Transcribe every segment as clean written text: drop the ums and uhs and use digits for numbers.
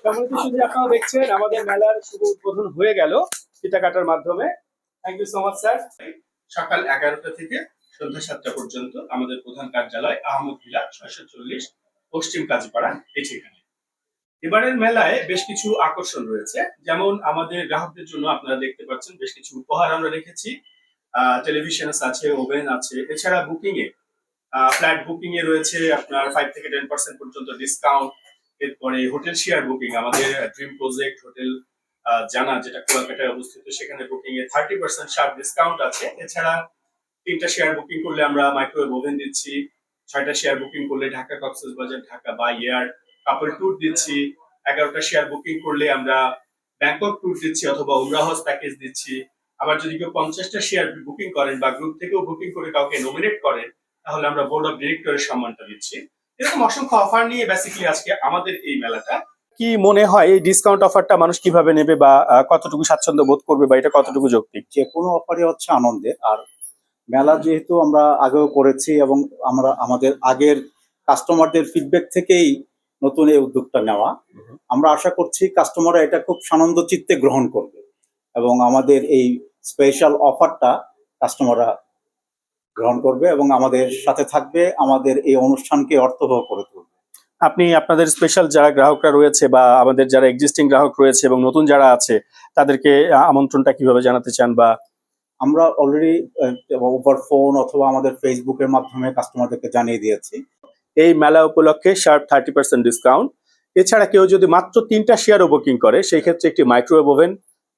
সম্মানিত সুধী, আপনারা দেখছেন আমাদের মেলার শুভ উদ্বোধন হয়ে গেল ফিতা কাটার মাধ্যমে। Thank you so much sir. সকাল 11টা থেকে সন্ধ্যা 7টা পর্যন্ত আমাদের প্রধান কার্যালয় আহমদ ভিলা 640 পশ্চিম কাজীপাড়া এই ঠিকানায়। এবারের মেলায় বেশ কিছু আকর্ষণ রয়েছে, যেমন আমাদের গ্রাহকদের জন্য আপনারা দেখতে পাচ্ছেন বেশ কিছু উপহার আমরা রেখেছি। টেলিভিশন আছে, ওভেন আছে, এছাড়া বুকিং এ ফ্ল্যাট বুকিং এ রয়েছে আপনার 5 থেকে 10% পর্যন্ত ডিসকাউন্ট। এরপরে হোটেল শেয়ার বুকিং, আমাদের ড্রিম প্রজেক্ট হোটেল জানা, যেটা কলকাতায় অবস্থিত, সেখানে বুকিং এ 30% শার্প ডিসকাউন্ট আছে। এছাড়া 3টা শেয়ার বুকিং করলে আমরা মাইক্রোওয়েভ ওভেন দিচ্ছি। 6টা শেয়ার বুকিং করলে Dhaka Cox's Bazar Dhaka by air couple tour দিচ্ছি। 11টা শেয়ার বুকিং করলে আমরা ব্যাংকক ট্যুর দিচ্ছি অথবা উমরা হজ প্যাকেজ দিচ্ছি। আবার যদি কেউ 50টা শেয়ার বুকিং করেন বা গ্রুপ থেকেও বুকিং করে কাউকে নমিনেট করেন, তাহলে আমরা বোর্ড অফ ডিরেক্টরের সম্মানটা দিচ্ছি। এরকম অসংখ্য অফার নিয়ে বেসিক্যালি আজকে আমাদের এই মেলাটা। কি মনে হয় এই ডিসকাউন্ট অফারটা মানুষ কিভাবে নেবে বা কতটুকু স্বাচ্ছন্দ্য বোধ করবে বা এটা কতটুকু যৌক্তিক? যে কোনো অফারই হচ্ছে আনন্দের। আর মেলা যেহেতু আমরা আগেও করেছি এবং আমরা আমাদের আগের কাস্টমারদের ফিডব্যাক থেকেই নতুন এই উদ্যোগটা নেওয়া, আমরা আশা করছি কাস্টমাররা এটা খুব সানন্দ চিত্তে গ্রহণ করবে এবং আমাদের এই স্পেশাল অফারটা কাস্টমাররা গ্রহণ করবে এবং আমাদের সাথে থাকবে, আমাদের এই অনুষ্ঠানকে অর্থবহ করে তুলবে। আপনি আপনাদের স্পেশাল যারা গ্রাহকরা রয়েছে বা আমাদের যারা এক্সিস্টিং গ্রাহক রয়েছে এবং নতুন যারা আছে তাদেরকে আমন্ত্রণটা কিভাবে জানাতে চান? বা আমরা অলরেডি ওভার ফোন অথবা আমাদের ফেসবুকের মাধ্যমে কাস্টমারদেরকে জানিয়ে দিয়েছি। এই মেলা উপলক্ষে শার্প 30% ডিসকাউন্ট। এছাড়া কেউ যদি মাত্র 3টা শেয়ারও বুকিং করে, সেই ক্ষেত্রে একটি মাইক্রোওয়েভ ওভেন।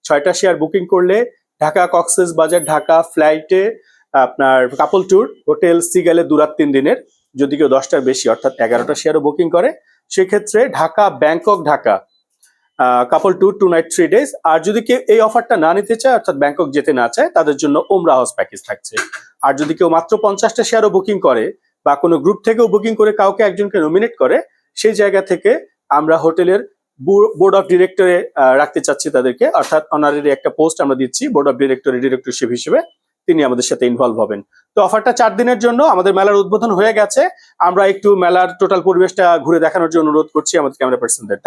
6টা শেয়ার বুকিং করলে ঢাকা কক্সবাজার ঢাকা ফ্লাইটে আপনার কাপল ট্যুর হোটেল সিগালে 2 রাত 3 দিনের। যদি কেউ 10টার বেশি অর্থাৎ 11টা শেয়ারও বুকিং করে, সেক্ষেত্রে Dhaka Bangkok Dhaka couple tour 2 night 3 days. আর যদি কেউ এই অফারটা না নিতে চায় অর্থাৎ ব্যাংকক যেতে না চায়, তাদের জন্য উমরা হজ প্যাকেজ থাকছে। আর যদি কেউ মাত্র 50টা শেয়ারও বুকিং করে বা কোনো গ্রুপ থেকেও বুকিং করে কাউকে একজনকে নমিনেট করে, সেই জায়গা থেকে আমরা হোটেলের বোর্ড অফ ডিরেক্টরে রাখতে চাচ্ছি তাদেরকে, অর্থাৎ অনারারি একটা পোস্ট আমরা দিচ্ছি বোর্ড অফ ডিরেক্টরে ডিরেক্টরশিপ হিসেবে, তিনি আমাদের সাথে ইনভলভ হবেন। তো অফারটা 4 দিনের জন্য। আমাদের মেলার উদ্বোধন হয়ে গেছে, আমরা একটু মেলার টোটাল পরিবেশটা ঘুরে দেখানোর জন্য অনুরোধ করছি আমাদের ক্যামেরা পার্সনদের।